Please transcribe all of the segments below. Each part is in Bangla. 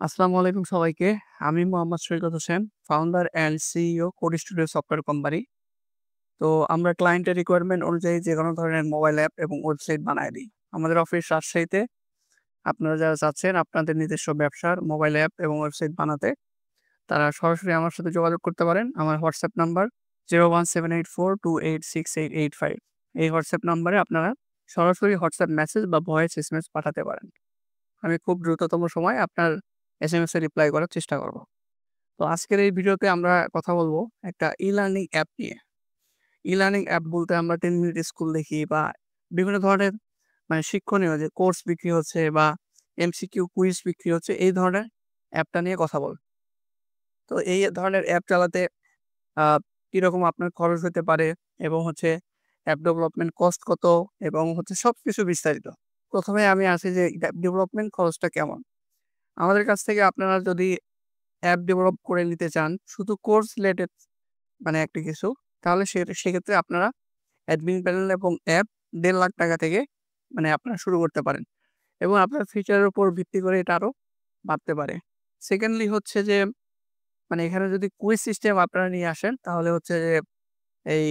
আসসালামু আলাইকুম সবাইকে। আমি Mohammad Saikat Hossain, founder and CEO code studio software company. তো আমরা ক্লায়েন্টের রিকোয়ারমেন্ট অনুযায়ী যেকোনো ধরনের মোবাইল অ্যাপ এবং ওয়েবসাইট বানায় দিই। আমাদের অফিস রাজশাহীতে। আপনারা যারা চাচ্ছেন আপনাদের নিজস্ব ব্যবসার মোবাইল অ্যাপ এবং ওয়েবসাইট বানাতে, তারা সরাসরি আমার সাথে যোগাযোগ করতে পারেন। আমার হোয়াটসঅ্যাপ নাম্বার 01784286885। এই হোয়াটসঅ্যাপ নাম্বারে আপনারা সরাসরি হোয়াটসঅ্যাপ মেসেজ বা ভয়েস এসএমএস পাঠাতে পারেন। আমি খুব দ্রুততম সময়ে আপনার এসএমএস এ রিপ্লাই করার চেষ্টা করব। তো আজকের এই ভিডিওতে আমরা কথা বলবো একটা ই-লার্নিং অ্যাপ নিয়ে। ই-লার্নিং অ্যাপ বলতে আমরা 10 মিনিট স্কুল দেখি বা বিভিন্ন ধরনের শিক্ষণীয় যে কোর্স বিক্রি হচ্ছে বা এমসিকিউ কুইজ বিক্রি হচ্ছে, এই ধরনের অ্যাপটা নিয়ে কথা বলব। তো এই ধরনের অ্যাপ চালাতে আ কিরকম আপনার খরচ হতে পারে এবং অ্যাপ ডেভেলপমেন্ট কস্ট কত এবং সবকিছু বিস্তারিত। ১ম এ আমি আসি যে অ্যাপ ডেভেলপমেন্ট খরচটা কেমন? আমাদের কাছ থেকে আপনারা যদি অ্যাপ ডেভেলপ করে নিতে চান শুধু কোর্স রিলেটেড একটা কিছু, তাহলে সেক্ষেত্রে আপনারা অ্যাডমিন প্যানেল এবং অ্যাপ ৳১.৫ লাখ থেকে আপনারা শুরু করতে পারেন এবং আপনার ফিচারের উপর ভিত্তি করে এটা আরো বাড়তে পারে। সেকেন্ডলি হচ্ছে যে এখানে যদি কুইজ সিস্টেম আপনারা নিয়ে আসেন, তাহলে যে এই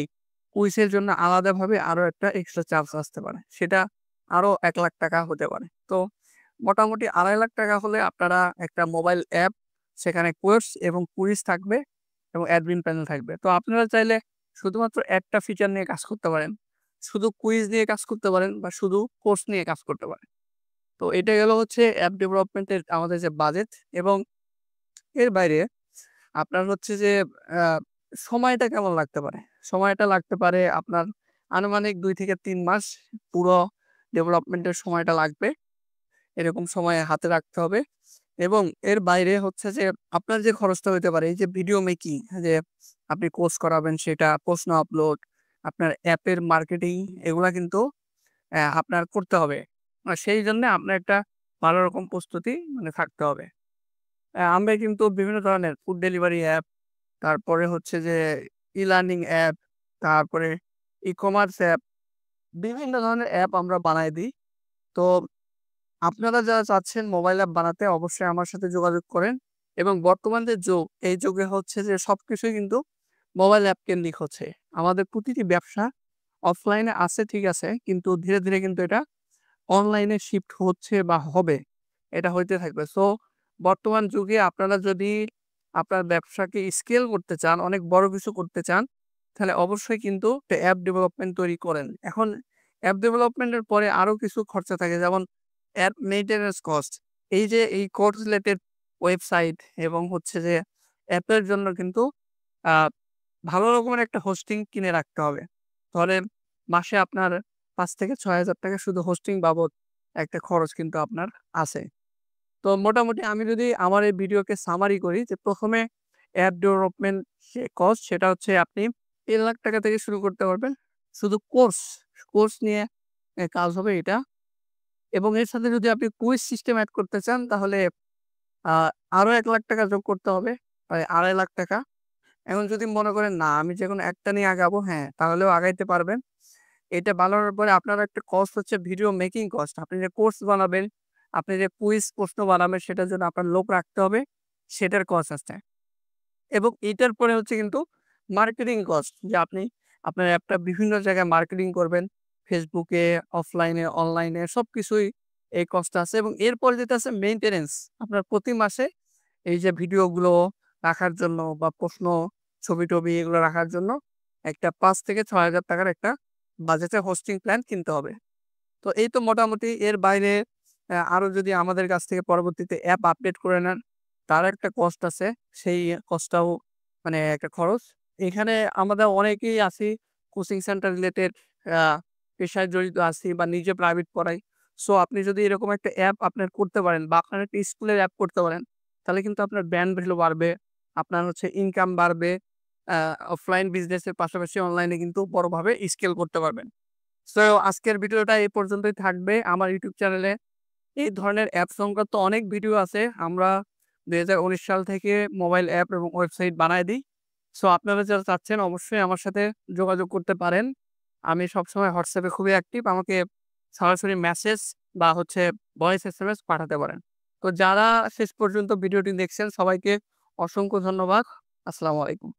কুইজের জন্য আলাদাভাবে আরো একটা এক্সট্রা চার্জ আসতে পারে। সেটা আরো ৳১ লাখ হতে পারে। তো মোটামুটি ৳২.৫ লাখ হলে আপনারা একটা মোবাইল অ্যাপ, সেখানে কোর্স এবং কুইজ থাকবে এবং অ্যাডমিন প্যানেল থাকবে। তো আপনারা চাইলে শুধুমাত্র একটা ফিচার নিয়ে কাজ করতে পারেন। শুধু কুইজ নিয়ে কাজ করতে পারেন বা শুধু কোর্স নিয়ে কাজ করতে পারেন। তো এটা গেল অ্যাপ ডেভেলপমেন্টের আমাদের যে বাজেট, এবং এর বাইরে আপনার যে আ সময়টা কেমন লাগতে পারে? সময়টা লাগতে পারে আপনার আনুমানিক ২ থেকে ৩ মাস। পুরো ডেভেলপমেন্টের সময়টা লাগবে। এরকম সময় হাতে রাখতে হবে এবং এর বাইরে যে আপনার যে খরচটা হইতে পারে, এই যে ভিডিও মেকিং, যে আপনি কোর্স করাবেন, সেটা প্রশ্ন আপলোড, আপনার অ্যাপের মার্কেটিং, এগুলা কিন্তু আপনার করতে হবে। সেই জন্যে আপনার একটা ভালো রকম প্রস্তুতি থাকতে হবে। আমরা কিন্তু বিভিন্ন ধরনের ফুড ডেলিভারি অ্যাপ, তারপরে যে ই-লার্নিং অ্যাপ, তারপরে ই-কমার্স অ্যাপ, বিভিন্ন ধরনের অ্যাপ আমরা বানায় দিই। তো আপনারা যারা চাচ্ছেন মোবাইল অ্যাপ বানাতে, অবশ্যই আমার সাথে যোগাযোগ করেন। এবং বর্তমান যে যুগ, এই যুগে যে সবকিছুই কিন্তু মোবাইল অ্যাপ কেন্দ্রিক হচ্ছে। আমাদের প্রতিটি ব্যবসা অফলাইনে আছে ঠিক আছে, কিন্তু ধীরে, ধীরে কিন্তু এটা অনলাইনে শিফট হচ্ছে বা হবে। এটা হইতে থাকবে। সো বর্তমান যুগে আপনারা যদি আপনার ব্যবসাকে স্কেল করতে চান, অনেক বড় কিছু করতে চান, তাহলে অবশ্যই কিন্তু একটা অ্যাপ ডেভেলপমেন্ট তৈরি করেন। এখন অ্যাপ ডেভেলপমেন্টের পরে আরো কিছু খরচা থাকে, যেমন অ্যাপ মেইনটেন্যান্স কস্ট। এই যে এই কোর্স রিলেটেড ওয়েবসাইট এবং যে অ্যাপের জন্য কিন্তু আ ভালো রকমের একটা হোস্টিং কিনে রাখতে হবে। তাহলে মাসে আপনার ৳৫,০০০ থেকে ৳৬,০০০ শুধু হোস্টিং বাবদ একটা খরচ কিন্তু আপনার আছে। তো মোটামুটি আমি যদি আমার এই ভিডিওকে সামারি করি, যে ১ম এ অ্যাপ ডেভেলপমেন্ট যে কস্ট, সেটা আপনি ৳৩,০০,০০০ থেকে শুরু করতে পারবেন। শুধু কোর্স নিয়ে কাজ হবে এটা। এবং এর সাথে যদি আপনি কুইজ সিস্টেম এড করতে চান, তাহলে আ আরো ৳১,০০,০০০ যোগ করতে হবে। প্রায় ৳২.৫ লাখ। এখন যদি মনে করেন না আমি যেকোনো একটা নিয়ে আগাবো, হ্যাঁ, তাহলেও আগাইতে পারবেন। এটা বানানোর পরে আপনার একটা কস্ট ভিডিও মেকিং কস্ট। আপনি যে কোর্স বানাবেন, আপনি যে কুইজ প্রশ্ন বানাবেন, সেটার জন্য আপনার লোক রাখতে হবে, সেটার কস্ট আছে। এবং এটার পরে কিন্তু মার্কেটিং কস্ট, যে আপনি আপনার অ্যাপটা বিভিন্ন জায়গায় মার্কেটিং করবেন। Facebook এ, অফলাইনে, অনলাইনে সবকিছুই এই কস্টটা আছে। এবং এরপরে যেটা আছে মেইনটেন্যান্স। আপনার প্রতি মাসে এই যে ভিডিওগুলো রাখার জন্য বা প্রশ্ন, ছবি-টবি এগুলো রাখার জন্য একটা ৳৫,০০০ থেকে ৳৬,০০০ একটা বাজেটের হোস্টিং প্ল্যান কিনতে হবে। তো এই তো মোটামুটি। এর বাইরে আরো যদি আমাদের কাছ থেকে পরবর্তীতে অ্যাপ আপডেট করে নেন, তার একটা কস্ট আছে। সেই কস্টটাও একটা খরচ। এখানে আমাদের অনেকেই আছি কোচিং সেন্টার রিলেটেড আ পেশায় জড়িত আছি বা নিজে প্রাইভেট পড়াই। সো আপনি যদি এরকম একটা অ্যাপ আপনার করতে পারেন বা আপনার একটা স্কুলের অ্যাপ করতে পারেন, তাহলে কিন্তু আপনার ব্র্যান্ড ভ্যালু বাড়বে। আপনার ইনকাম বাড়বে। আ অফলাইন বিজনেসের পাশাপাশি অনলাইনে কিন্তু বড়ভাবে স্কেল করতে পারবেন। সো আজকের ভিডিওটা এই পর্যন্তই থাকবে। আমার ইউটিউব চ্যানেলে এই ধরনের অ্যাপ সংক্রান্ত অনেক ভিডিও আছে। আমরা ২০১৯ সাল থেকে মোবাইল অ্যাপ এবং ওয়েবসাইট বানায় দিই। সো আপনারা যারা চাচ্ছেন, অবশ্যই আমার সাথে যোগাযোগ করতে পারেন। আমি সবসময় WhatsApp এ খুবই অ্যাক্টিভ। আমাকে সরাসরি মেসেজ বা ভয়েস এসএমএস পাঠাতে পারেন। তো যারা শেষ পর্যন্ত ভিডিওটি দেখছেন সবাইকে অসংখ্য ধন্যবাদ। আসসালামু আলাইকুম।